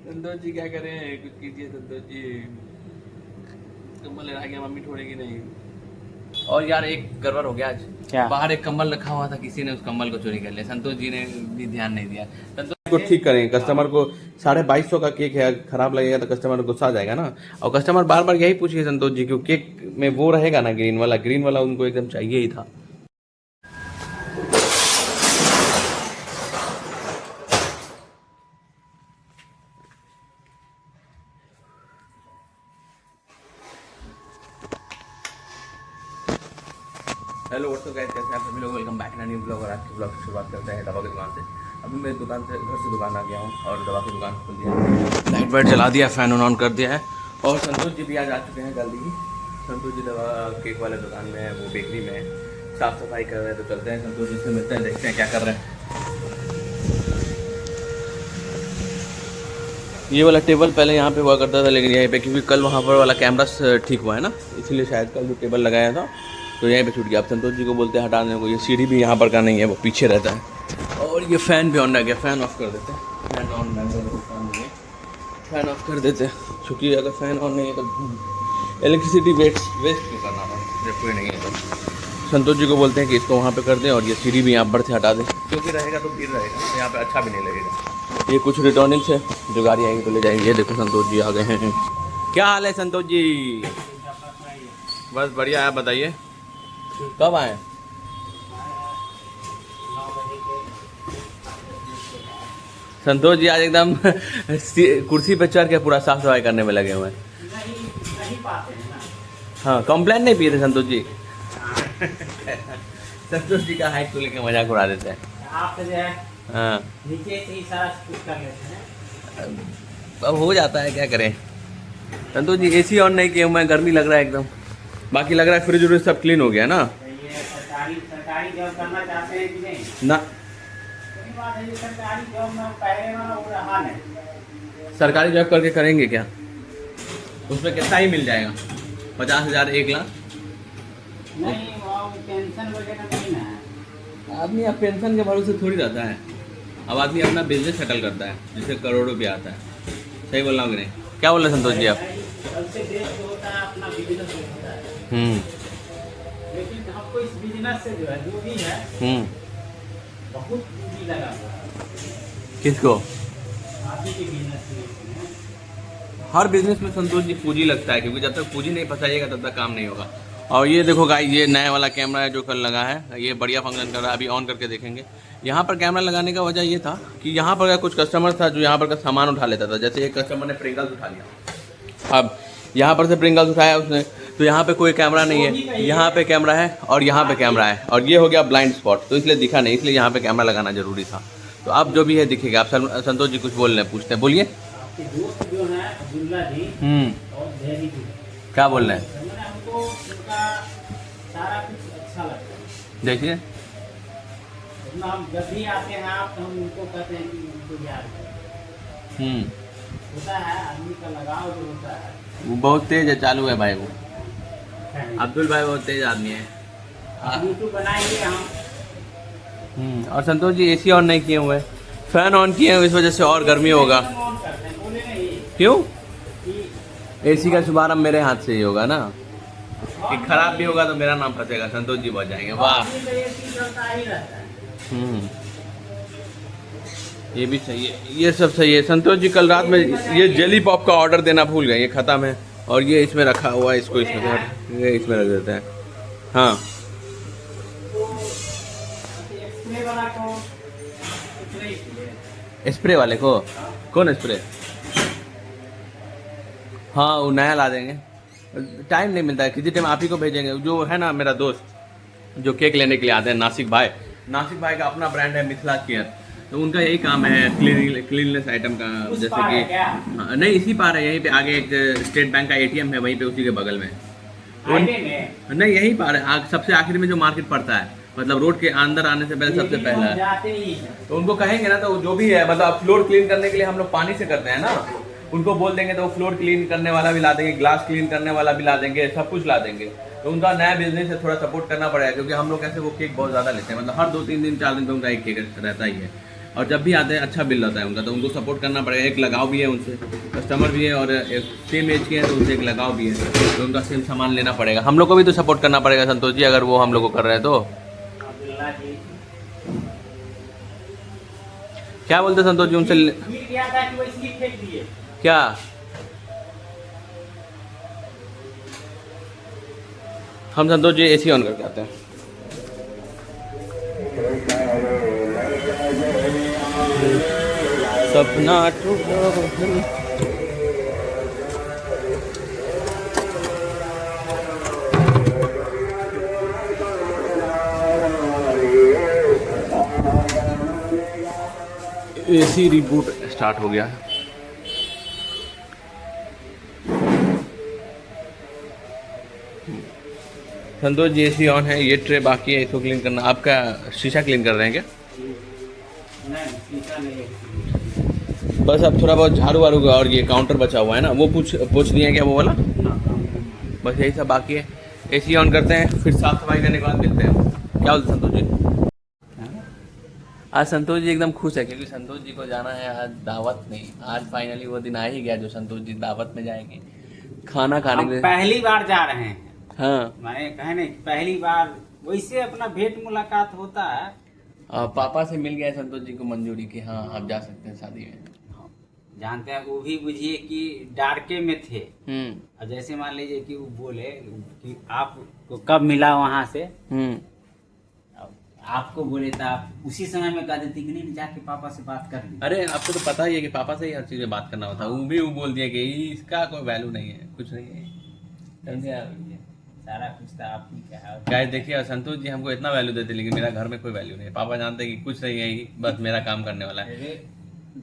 संतोष जी क्या करें, कुछ कीजिए संतोष जी। कम्बल रह गया, मम्मी छोड़ेगी नहीं। और यार एक गड़बड़ हो गया आज। क्या? बाहर एक कंबल रखा हुआ था, किसी ने उस कंबल को चोरी कर लिया। संतोष जी ने भी ध्यान नहीं दिया। संतोष को ठीक करेंगे, कस्टमर को 2250 का केक है, खराब लगेगा तो कस्टमर गुस्सा आ जाएगा ना। और कस्टमर बार बार यही पूछिए संतोष जी, क्योंकि केक में वो रहेगा ना ग्रीन वाला उनको एकदम चाहिए ही था। हेलो व्हाट्सअप गाइस, कैसे आप सभी लोग, welcome back to new blog. और आज के ब्लॉग की शुरुआत करते हैं दवा की दुकान से। अभी मैं दुकान से घर से दुकान आ गया हूँ और दवा की दुकान खोल दिया, लाइट वाइट जला दिया, फैन ऑन कर दिया है। और संतोष जी भी आज आ चुके हैं जल्दी ही। संतोष जी दवा केक वाले दुकान में है, वो बेकरी में है, साफ़ सफाई कर रहे हैं। तो चलते हैं संतोष जी से मिलते हैं, देखते हैं क्या कर रहे हैं। ये वाला टेबल पहले यहाँ पे हुआ करता था, लेकिन यहीं पे क्योंकि कल वहाँ पर वाला कैमरा ठीक हुआ है ना, इसलिए शायद कल जो टेबल लगाया था तो यहीं पे छूट गया। अब संतोष जी को बोलते हैं हटाने को। ये सीढ़ी भी यहाँ पर का नहीं है, वो पीछे रहता है। और ये फ़ैन भी ऑन रह गया, फ़ैन ऑफ कर देते हैं। फैन ऑन फैन ऑफ कर देते हैं, क्योंकि अगर फ़ैन ऑन नहीं है तो इलेक्ट्रिसिटी वेस्ट क्यों करना है जब कोई नहीं है तो। संतोष जी को बोलते हैं कि इसको वहाँ पे कर दें और ये सीढ़ी भी यहाँ पर से हटा दें, क्योंकि रहेगा तो भीड़ रहेगा, तो यहाँ पे अच्छा भी नहीं लगेगा। ये कुछ रिटर्निंग्स है, जो गाड़ी आएगी तो ले जाएंगे। ये देखो संतोष जी आ गए हैं। क्या हाल है संतोष जी? बस बढ़िया है, बताइए कब आए? संतोष जी आज एकदम कुर्सी पे चढ़ के पूरा साफ सफाई करने में लगे हुए हैं। हाँ, कॉम्प्लेन नहीं पिए थे संतोष जी। संतोष जी का हाइट को लेकर मजाक उड़ा देते हैं। आप जो है हाँ, नीचे से ही सारा कुछ कर लेते हैं। अब हो जाता है, क्या करें। संतोष जी एसी ऑन नहीं किए हुए, गर्मी लग रहा है एकदम। बाकी लग रहा है फ्रिज व्रिज सब क्लीन हो गया ना। ये सरकारी जॉब करना चाहते हैं कि नहीं? ना, सही बात है, ये सरकारी जॉब में पहले वाला वो रहा नहीं। सरकारी जॉब करके करेंगे क्या? उसमें कितना ही मिल जाएगा, 50,000 1 लाख। नहीं, वो पेंशन वगैरह नहीं ना है। आदमी अब पेंशन के भरोसे थोड़ी रहता है। अब आदमी अपना बिजनेस सेटल करता है, जिससे करोड़ों रुपया आता है। सही बोल रहा हूँ कि नहीं? क्या बोल रहे हैं संतोष जी आप? सबसे बेस्ट होता है अपना बिजनेस होता है। लेकिन हमको इस बिजनेस से जो है, जो भी है, बहुत पूंजी लगा हुआ है। किसको? आप ही के बिजनेस में। हर बिजनेस में संतोष जी पूंजी लगता है, क्योंकि जब तक पूंजी नहीं फंसाइएगा तब तक काम नहीं होगा। और ये देखो गाइस, ये नया वाला कैमरा है जो कल लगा है, ये बढ़िया फंक्शन कर रहा है। अभी ऑन करके देखेंगे। यहाँ पर कैमरा लगाने का वजह ये था कि यहाँ पर कुछ कस्टमर था जो यहाँ पर का सामान उठा लेता था। जैसे एक कस्टमर ने प्रिंगल्स उठा लिया, अब यहाँ पर से प्रिंगल्स उठाया उसने, तो यहाँ पे कोई कैमरा नहीं है, यहाँ पे कैमरा है और यहाँ पे कैमरा है, और ये हो गया ब्लाइंड स्पॉट, तो इसलिए दिखा नहीं, इसलिए यहाँ पे कैमरा लगाना जरूरी था। तो अब जो भी है दिखेगा। आप संतोष जी कुछ बोल रहे हैं, पूछते हैं, बोलिए। आपके दोस्त जो है अब्दुल्ला जी और धैर्य जी, क्या बोल रहे हैं? मैंने हमको उनका सारा कुछ अच्छा लगता है। देखिए, हम जब भी आते हैं आप, तो हम उनको कहते हैं कि उनको याद करें। होता है आदमी का लगाव जो होता है। वो बहुत तेज है, चालू है भाई वो। अब्दुल भाई बहुत तेज आदमी है। यूट्यूब बनाएंगे हम। और संतोष जी एसी ऑन नहीं किए हुए, फैन ऑन किए हुए, इस वजह से और गर्मी होगा। ऑन करते हैं, बोले नहीं क्यों? कि एसी का शुभारंभ मेरे हाथ से ही होगा ना, कि खराब भी होगा तो मेरा नाम फंसेगा, संतोष जी बच जाएंगे। वाह, आदमी का ये चीज चलता ही रहता है। ये भी सही है, ये सब सही है। संतोष जी कल रात में ये जेली पॉप का ऑर्डर देना भूल गए, ये खत्म है। और ये इसमें रखा हुआ है, इसको इसमें ये इसमें रख देते हैं। हाँ, स्प्रे वाला को कुछ नहीं किए। स्प्रे वाले को? कौन स्प्रे? हाँ, वो नया ला देंगे, टाइम नहीं मिलता है। किसी टाइम आप ही को भेजेंगे। जो है ना मेरा दोस्त जो केक लेने के लिए आते हैं, नासिक भाई का अपना ब्रांड है मिथिला केयर, तो उनका यही काम है क्लीननेस आइटम का। जैसे कि हाँ, नहीं इसी पार है, यहीं पे आगे एक स्टेट बैंक का ATM है, वहीं पे उसी के बगल में। नहीं यही पार है, सबसे आखिर में जो मार्केट पड़ता है, मतलब रोड के अंदर आने से पहले सबसे पहला है। तो उनको कहेंगे ना, तो जो भी है, मतलब फ्लोर क्लीन करने के लिए हम लोग पानी से करते हैं ना, उनको बोल देंगे तो वो फ्लोर क्लीन करने वाला भी ला देंगे, ग्लास क्लीन करने वाला भी ला देंगे, सब कुछ ला देंगे। तो उनका नया बिजनेस है, थोड़ा सपोर्ट करना पड़ेगा, क्योंकि हम लोग ऐसे वो केक बहुत ज़्यादा लेते हैं, मतलब हर 2-3 दिन 4 दिन पे उनका एक केक रहता ही है। और जब भी आते हैं अच्छा बिल रहता है उनका, तो उनको सपोर्ट करना पड़ेगा। एक लगाव भी है उनसे, कस्टमर भी है और एक सेम एज के हैं तो उनसे एक लगाव भी है, तो उनका सेम सामान लेना पड़ेगा। हम लोग को भी तो सपोर्ट करना पड़ेगा संतोष जी, अगर वो हम लोग को कर रहे हैं तो। क्या बोलते संतोष जी उनसे? क्या हम संतोष जी एसी ऑन करके आते हैं। सपना एसी रिबूट स्टार्ट हो गया है। संतोष जी एसी ऑन है, ये ट्रे बाकी है, इसको क्लीन करना। आपका शीशा क्लीन कर रहे हैं क्या? नहीं, शीशा नहीं। बस अब थोड़ा बहुत झाड़ू वाड़ू का और ये काउंटर बचा हुआ है ना, वो पूछ दिए क्या वो वाला? बस यही सब बाकी है। एसी ऑन करते हैं, फिर साफ सफाई करने के बाद मिलते हैं। क्या बोलते संतोष जी? आज संतोष जी एकदम खुश है क्योंकि संतोष जी को जाना है आज दावत नहीं। आज फाइनली वो दिन आ ही गया जो संतोष जी दावत में जाएंगे खाना खाने के लिए। पहली बार जा रहे हैं। हाँ, मैंने कहा नहीं, पहली बार वैसे अपना भेंट मुलाकात होता है। पापा से मिल गया संतोष जी को मंजूरी कि हाँ आप जा सकते हैं शादी में। जानते हैं, वो भी बुझिए कि डारके में थे। और जैसे मान लीजिए कि वो बोले कि आपको कब मिला वहां से, आपको बोले तो आप उसी समय में कह देती कि नहीं जाके पापा से बात कर ली। अरे आपको तो पता ही है कि पापा से ही हर चीज में बात करना होता है। वो भी वो बोल दिया कि इसका कोई वैल्यू नहीं है, कुछ नहीं है। समझे आप? सारा कुछ तो आप ही का है। गाइस देखिए, संतोष जी हमको इतना वैल्यू देते लेकिन मेरा घर में कोई वैल्यू नहीं है। पापा जानते हैं कि कुछ नहीं है, बस मेरा काम करने वाला है। अरे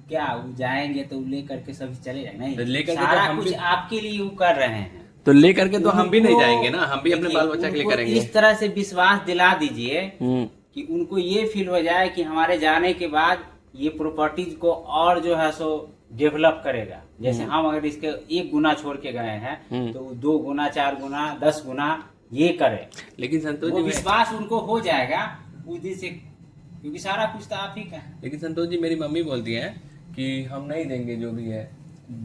क्या वो जाएंगे तो ले करके सभी चले जाएंगे? नहीं, तो लेकर के सारा तो हम कुछ भी- आपके लिए वो कर रहे हैं। तो ले करके तो हम भी नहीं जाएंगे ना, हम भी अपने बाल बच्चा के लिए उनको करेंगे। इस तरह से विश्वास दिला दीजिए कि उनको ये फील हो जाए कि हमारे जाने के बाद ये प्रॉपर्टीज को और जो है सो डेवलप करेगा। जैसे हम अगर इसके 1 गुना छोड़ के गए हैं तो 2 गुना, 4 गुना, 10 गुना ये करे। लेकिन संतोष वो जी विश्वास उनको हो जाएगा उस दिन से, क्योंकि सारा कुछ तो आप ही का है। लेकिन संतोष जी मेरी मम्मी बोलती है कि हम नहीं देंगे, जो भी है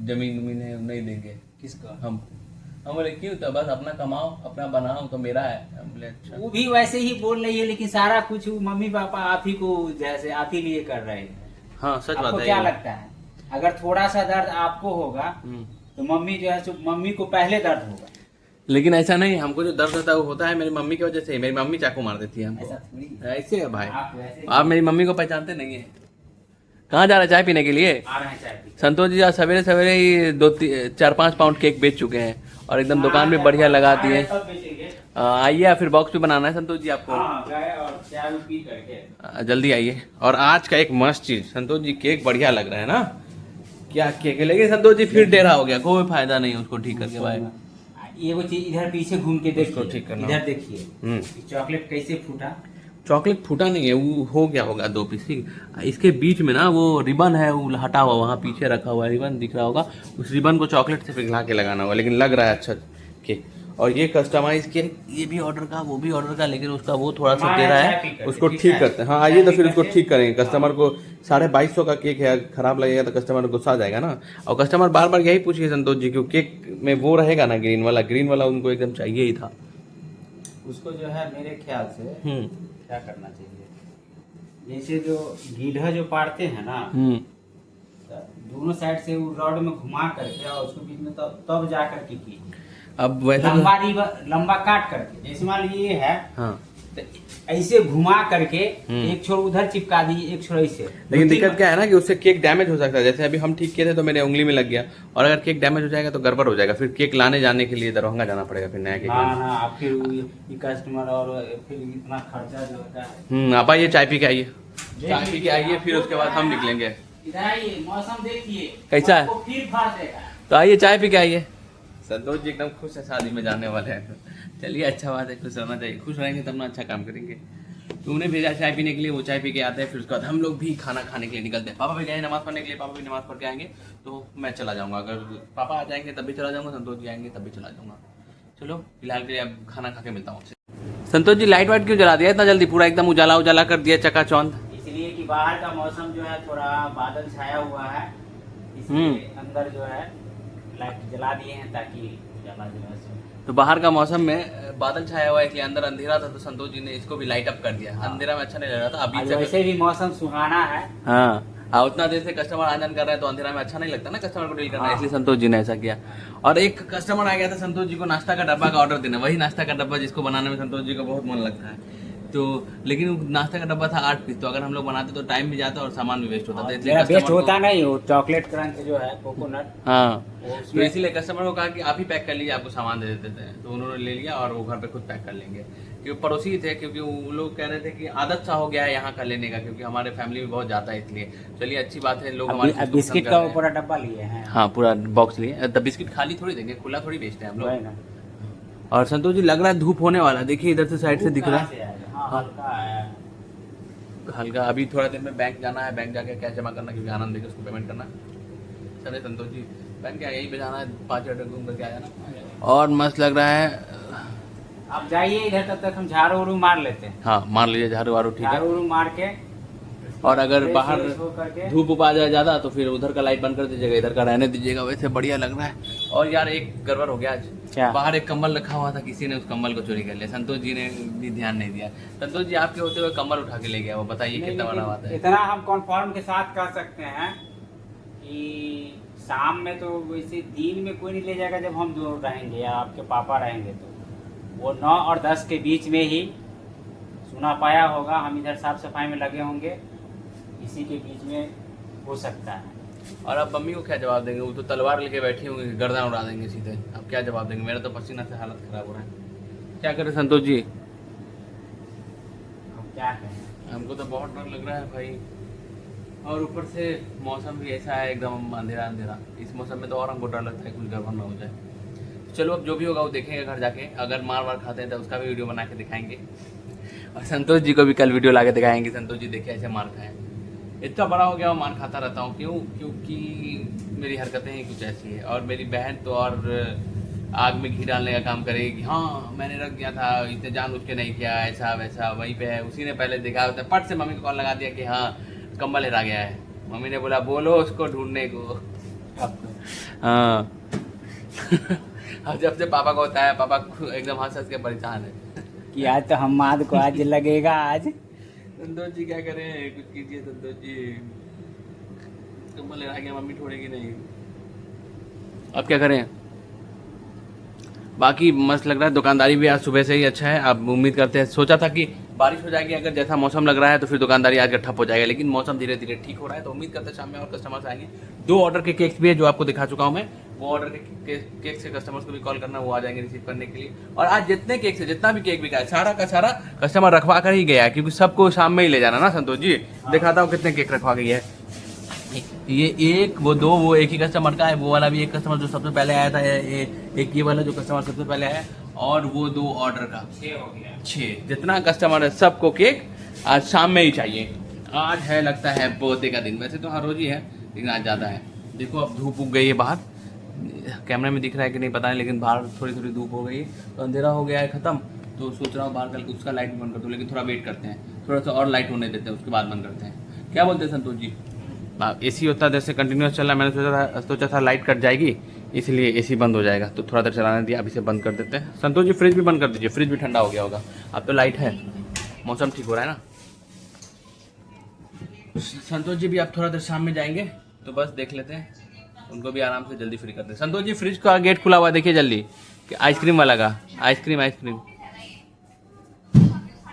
जमीन वमीन है हम नहीं देंगे। किसको? हम बोले क्यों? तो बस अपना कमाओ, अपना बनाओ, तो मेरा है। हम बोले अच्छा। वो भी वैसे ही बोल रही है, लेकिन सारा कुछ मम्मी पापा आप ही को, जैसे आप ही लिए कर रहे हैं। हाँ सच बात आपको है। क्या लगता है, अगर थोड़ा सा दर्द आपको होगा तो मम्मी जो है सो मम्मी को पहले दर्द होगा। लेकिन ऐसा नहीं, हमको जो दर्द होता है वो होता है मेरी मम्मी की वजह से। मेरी मम्मी चाकू मार देती है हमको। ऐसा थोड़ी ऐसे है भाई, आप वैसे आप मेरी मम्मी को पहचानते नहीं है। कहाँ जा रहे हैं चाय पीने के लिए? आ रहे हैं चाय पी। संतोष जी आज सवेरे सवेरे ही 4-5 पाउंड केक बेच चुके हैं और एकदम दुकान भी बढ़िया लगा दी है। सब बेचेंगे। आइए, फिर बॉक्स भी बनाना है संतोष जी आपको। हाँ, गए और चाय पी करके जल्दी आइए। और आज का एक मस्त चीज संतोष जी, केक बढ़िया लग रहा है ना? क्या केक है? लेकिन संतोष जी फिर टेढ़ा हो गया, कोई फायदा नहीं उसको ठीक करके भाई। ये वो चीज इधर पीछे घूम के देखिए, ठीक करना। इधर देखिए चॉकलेट कैसे फूटा। चॉकलेट फूटा नहीं है, वो हो गया होगा 2 पीस। इसके बीच में ना वो रिबन है, वो हटा हुआ, वहाँ पीछे रखा हुआ रिबन दिख रहा होगा। उस रिबन को चॉकलेट से पिघला के लगाना होगा, लेकिन लग रहा है अच्छा केक। और ये कस्टमाइज केक, ये भी ऑर्डर का, वो भी ऑर्डर का, लेकिन उसका वो थोड़ा सा टेढ़ा है, उसको ठीक करते हैं। हाँ आइए, तो फिर उसको ठीक करेंगे। कस्टमर को 2250 का केक है, खराब लगेगा तो कस्टमर को गुस्सा आ जाएगा ना। और कस्टमर बार बार यही पूछिए संतोष जी, क्योंकि केक में वो रहेगा ना ग्रीन वाला उनको एकदम चाहिए ही था। उसको जो है मेरे ख्याल से क्या करना चाहिए, जैसे जो गीढ़ा जो पाड़ते हैं ना, तो दोनों साइड से वो रॉड में घुमा करके और उसको बीच में तब जा करके की। अब वैसे लंबा काट करके, जैसे मान लीजिए ये है, हाँ, तो ऐसे घुमा करके एक छोर उधर चिपका दीजिए, एक छोर ऐसे। लेकिन दिक्कत क्या है ना कि उससे केक डैमेज हो सकता है। जैसे अभी हम ठीक किए थे तो मेरे उंगली में लग गया, और अगर केक डैमेज हो जाएगा तो गड़बड़ हो जाएगा। फिर केक लाने जाने के लिए दरभंगा जाना पड़ेगा, फिर नया केक लाने। ना आप फिर कस्टमर और फिर इतना खर्चा जो होता है। आप आइए, चाय पी के आइए, चाय पी के आइए, फिर उसके बाद हम निकलेंगे। इधर आइए, मौसम देखिए कैसा है? आपको फिर फाड़ देगा। तो आइए चाय पी के आइए। संतोष जी एकदम खुश है, शादी में जाने वाले हैं। चलिए अच्छा बात है, खुश होना चाहिए। खुश रहेंगे तब ना अच्छा काम करेंगे। तो उन्हें भेजा चाय पीने के लिए, वो चाय पी के आते हैं, फिर उसके बाद हम लोग भी खाना खाने के लिए निकलते हैं। पापा भी गए नमाज पढ़ने के लिए, पापा भी नमाज पढ़ के आएंगे तो मैं चला जाऊँगा। अगर पापा आ जाएंगे तब भी चला जाऊँगा, संतोष जी आएंगे तब भी चला जाऊँगा। चलो फिलहाल के लिए अब खाना खा के मिलता हूँ। संतोष जी लाइट वाइट क्यों जला दिया इतना जल्दी? पूरा एकदम उजाला उजाला कर दिया चकाचौंध। इसलिए कि कि बाहर का मौसम जो है थोड़ा बादल छाया हुआ है, इसलिए अंदर जो है लाइट जला दिए हैं ताकि उजाला जो है तो बाहर का मौसम में बादल छाया हुआ है इसलिए अंदर अंधेरा था, तो संतोष जी ने इसको भी लाइट अप कर दिया। अंधेरा में अच्छा नहीं लग रहा था अभी आज वैसे भी मौसम सुहाना है। हाँ उतना देर से कस्टमर आनंद कर रहे हैं तो अंधेरा में अच्छा नहीं लगता ना कस्टमर को डील करना, हाँ। इसलिए संतोष जी ने ऐसा किया। और एक कस्टमर आ गया था संतोष जी को नाश्ता का डब्बा का ऑर्डर देना, वही नाश्ता का डब्बा जिसको बनाने में संतोष जी को बहुत मन लगता है। तो लेकिन नाश्ता का डब्बा था 8 पीस, तो अगर हम लोग बनाते तो टाइम भी जाता और सामान भी वेस्ट होता था, इसलिए वेस्ट कस्टमर होता नहीं, वो चॉकलेट क्रंच जो है कोकोनट, हाँ तो इसीलिए कस्टमर को कहा कि आप ही पैक कर लीजिए, आपको सामान दे देते थे। तो उन्होंने ले लिया और वो घर पे खुद पैक कर लेंगे, क्योंकि पड़ोसी ही थे, क्योंकि वो लोग कह रहे थे कि आदत सा हो गया है यहाँ का लेने का, क्योंकि हमारे फैमिली में बहुत जाता है, इसलिए चलिए अच्छी बात है लोग हमारे चीज़ को बिस्किट पसंद का कर रहे हैं। पूरा डब्बा लिए हैं। हाँ पूरा बॉक्स लिए, तो बिस्किट खाली थोड़ी देंगे, खुला थोड़ी बेचते हैं हम वही लोग। ना। और संतोष जी लग रहा है धूप होने वाला, देखिए इधर से साइड से दिख रहा कहाँ से आएगा? हाँ, हल्का है। है हल्का। अभी थोड़ा देर में बैंक जाना है, बैंक जाके कैश जमा करना, क्योंकि आनंद देकर उसको पेमेंट करना। चले संतोष जी बैंक क्या यहीं पे जाना है, 5 मिनट घूम करके आ जाना। और मस्त लग रहा है। आप जाइए इधर, तब तक हम झाड़ू उड़ू मार लेते हैं। हाँ मार लीजिए झाड़ू वारू, ठीक झाड़ू है। उड़ू मार के और अगर फ्रेश बाहर व्रेश होकर के धूप उप आ जाए ज़्यादा तो फिर उधर का लाइट बंद कर दीजिएगा, इधर का रहने दीजिएगा, वैसे बढ़िया लग रहा है। और यार एक गड़बड़ हो गया आज, क्या? बाहर एक कंबल रखा हुआ था, किसी ने उस कंबल को चोरी कर लिया, संतोष जी ने भी ध्यान नहीं दिया। संतोष जी आपके होते हुए कंबल उठा के ले गया, वो बताइए कितना बड़ा बात है। इतना हम कॉन्फर्म के साथ कह सकते हैं कि शाम में तो वैसे दिन में कोई नहीं ले जाएगा, जब हम दो रहेंगे या आपके पापा रहेंगे तो वो 9 और 10 के बीच में ही सुना पाया होगा। हम इधर साफ सफाई में लगे होंगे, इसी के बीच में हो सकता है। और अब मम्मी को क्या जवाब देंगे, वो तो तलवार लेके बैठी होंगी, गर्दन उड़ा देंगे सीधे। अब क्या जवाब देंगे, मेरा तो पसीना से हालत खराब हो रहा है। क्या करें संतोष जी, हम क्या कहें, हमको तो बहुत डर लग रहा है भाई। और ऊपर से मौसम भी ऐसा है एकदम अंधेरा अंधेरा, इस मौसम में तो और हमको डर लगता है कुछ गड़बड़ ना हो जाए। चलो अब जो भी होगा वो देखेंगे घर जाके, अगर मार वार खाते हैं तो उसका भी वीडियो बना के दिखाएंगे। और संतोष जी को भी कल वीडियो ला के दिखाएंगे, संतोष जी देखिए ऐसे मार खाएं। इतना बड़ा हो गया वो मार खाता रहता हूँ, क्यों? क्योंकि मेरी हरकतें ही कुछ ऐसी है। और मेरी बहन तो और आग में घी डालने का काम करेगी कि हाँ मैंने रख दिया था, इतने जानबूझ के नहीं किया, ऐसा वैसा। वहीं पे है, उसी ने पहले देखा, उसने पट से मम्मी को कॉल लगा दिया कि हाँ कंबल हेरा गया है। मम्मी ने बोला बोलो उसको ढूंढने को। हाँ अब जब से पापा को होता है, पापा एकदम हंस हंस के परेशान है कि आज तो हमाद को आज लगेगा। आज संतोष जी क्या करें, कुछ कीजिए संतोष जी, कंबल हेरा गया, मम्मी छोड़ेगी नहीं, अब क्या करें। बाकी मस्त लग रहा है, दुकानदारी भी आज सुबह से ही अच्छा है। अब उम्मीद करते हैं, सोचा था कि बारिश हो जाएगी, अगर जैसा मौसम लग रहा है तो फिर दुकानदारी आज का ठप हो जाएगा, लेकिन मौसम धीरे धीरे ठीक हो रहा है, तो उम्मीद करते हैं शाम में और कस्टमर्स आएंगे। 2 ऑर्डर के केक्स भी है जो आपको दिखा चुका हूँ मैं, वो ऑर्डर के केक से कस्टमर्स को भी कॉल करना, वो आ जाएंगे रिसीव करने के लिए। और आज जितने केक से जितना भी केक बिका है सारा का सारा कस्टमर रखवा कर ही गया है, क्योंकि सबको शाम में ही ले जाना ना संतोष जी। दिखाता हूँ कितने केक रखवा गई है, ये 1 वो 2 वो एक ही कस्टमर का है, वो वाला भी एक कस्टमर जो सबसे पहले आया था, एक ये वाला जो कस्टमर सबसे पहले आया, और वो 2 ऑर्डर का 6 हो गया। 6 जितना कस्टमर है सबको केक आज शाम में ही चाहिए। आज है लगता है पोते का दिन, वैसे तो हर रोज ही है लेकिन आज ज़्यादा है। देखो अब धूप उग गई है बाहर, कैमरे में दिख रहा है कि नहीं पता नहीं, लेकिन बाहर थोड़ी थोड़ी धूप हो गई है, तो अंधेरा हो गया है ख़त्म। तो सोच रहा हूँ बाहर का उसका लाइट बंद कर दूँ, लेकिन थोड़ा वेट करते हैं, थोड़ा सा और लाइट होने देते हैं, उसके बाद बंद करते हैं। क्या बोलते हैं संतोष जी? एसी होता देर से कंटिन्यूस चल रहा है, मैंने सोचा था लाइट कट जाएगी इसलिए एसी बंद हो जाएगा, तो थोड़ा देर चलाने दिया, अब इसे बंद कर देते हैं। संतोष जी फ्रिज भी बंद कर दीजिए, फ्रिज भी ठंडा हो गया होगा। अब तो लाइट है, मौसम ठीक हो रहा है ना। संतोष जी भी अब थोड़ा देर शाम में जाएंगे, तो बस देख लेते हैं, उनको भी आराम से जल्दी फ्री करते हैं। संतोष जी फ्रिज का गेट खुला हुआ है, देखिए जल्दी, कि आइसक्रीम वाला का आइसक्रीम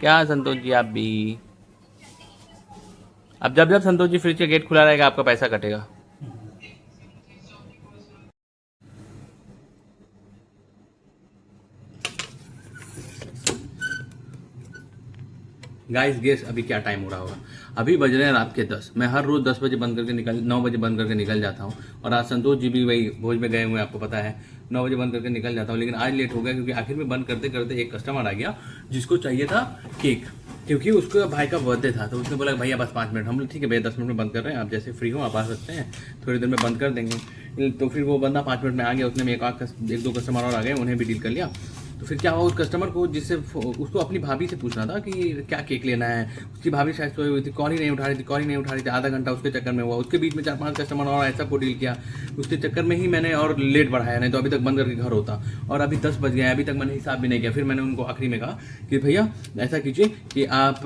क्या संतोष जी आप भी, अब जब जब संतोष जी फ्रिज का गेट खुला रहेगा आपका पैसा कटेगा। गाइस गेस अभी क्या टाइम हो रहा होगा, अभी बज रहे हैं रात के 10। मैं हर रोज 10 बजे बंद करके 9 बजे बंद करके निकल जाता हूँ, और आज संतोष जी भी वही भोज में गए हुए हैं, आपको पता है 9 बजे बंद करके निकल जाता हूँ। लेकिन आज लेट हो गया क्योंकि आखिर में बंद करते करते एक कस्टमर आ गया जिसको चाहिए था केक, क्योंकि उसको भाई का बर्थडे था। तो उसने बोला भैया बस 5 मिनट। हम लोग ठीक है भैया 10 मिनट में बंद कर रहे हैं, आप जैसे फ्री हो आप आ सकते हैं, थोड़ी देर में बंद कर देंगे। तो फिर वो बंदा 5 मिनट में आ गया, उसने में एक 2 कस्टमर और आ गए, उन्हें भी डील कर लिया। तो फिर क्या हुआ, उस कस्टमर को जिससे उसको अपनी भाभी से पूछना था कि क्या केक लेना है, उसकी भाभी शायद सोई हुई थी, कॉल ही नहीं उठा रही थी, आधा घंटा उसके चक्कर में हुआ। उसके बीच में 4-5 कस्टमर और ऐसा को डील किया, उसके चक्कर में ही मैंने और लेट बढ़ाया, नहीं तो अभी तक बंद करके घर होता। और अभी 10 बज गए हैं, अभी तक मैंने हिसाब भी नहीं किया। फिर मैंने उनको आखिरी में कहा कि भैया ऐसा कीजिए कि आप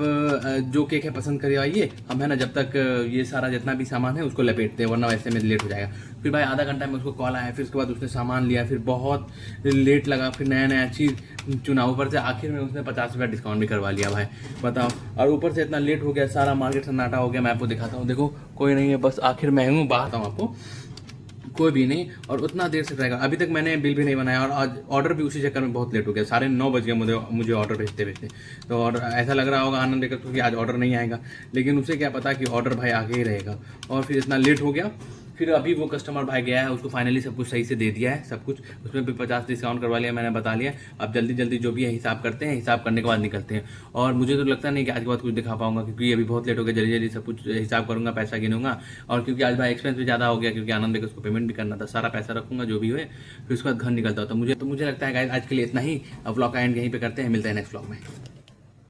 जो केक है पसंद कर आइए, हम है ना जब तक ये सारा जितना भी सामान है उसको लपेटते हैं, वरना वैसे में लेट हो जाएगा। फिर भाई आधा घंटा में उसको कॉल आया, फिर उसके बाद उसने सामान लिया, फिर बहुत लेट लगा, फिर नया चीज़ चुना, ऊपर से आखिर में उसने 50 रुपया डिस्काउंट भी करवा लिया भाई, बताओ। और ऊपर से इतना लेट हो गया, सारा मार्केट सन्नाटा हो गया। मैं आपको दिखाता हूँ, देखो कोई नहीं है, बस आखिर मैं हूँ, बात हूँ आपको, कोई भी नहीं। और उतना देर से रहेगा, अभी तक मैंने बिल भी नहीं बनाया, और आज ऑर्डर भी उसी चक्कर में बहुत लेट हो गया, 9:30 बज गया मुझे ऑर्डर भेजते। तो और ऐसा लग रहा होगा आनंद बेकर कि आज ऑर्डर नहीं आएगा, लेकिन उसे क्या पता कि ऑर्डर भाई आगे ही रहेगा। और फिर इतना लेट हो गया। फिर अभी वो कस्टमर भाई गया है, उसको फाइनली सब कुछ सही से दे दिया है, सब कुछ उसमें भी 50 डिस्काउंट करवा लिया, मैंने बता लिया। अब जल्दी जो भी है हिसाब करते हैं, हिसाब करने के बाद निकलते हैं। और मुझे तो लगता नहीं कि आज के बाद कुछ दिखा पाऊंगा, क्योंकि अभी बहुत लेट हो गया। जल्दी सब कुछ हिसाब करूंगा, पैसा गिनूंगा। और क्योंकि आज भाई एक्सपेंस भी ज़्यादा हो गया, क्योंकि आनंद बेकर उसको पेमेंट भी करना था, सारा पैसा रखूंगा जो भी हुए, फिर उसके बाद घर निकलता होता। मुझे लगता है गाइस आज के लिए इतना ही। अब व्लॉग का एंड यहीं पे करते हैं, मिलते हैं नेक्स्ट व्लॉग में।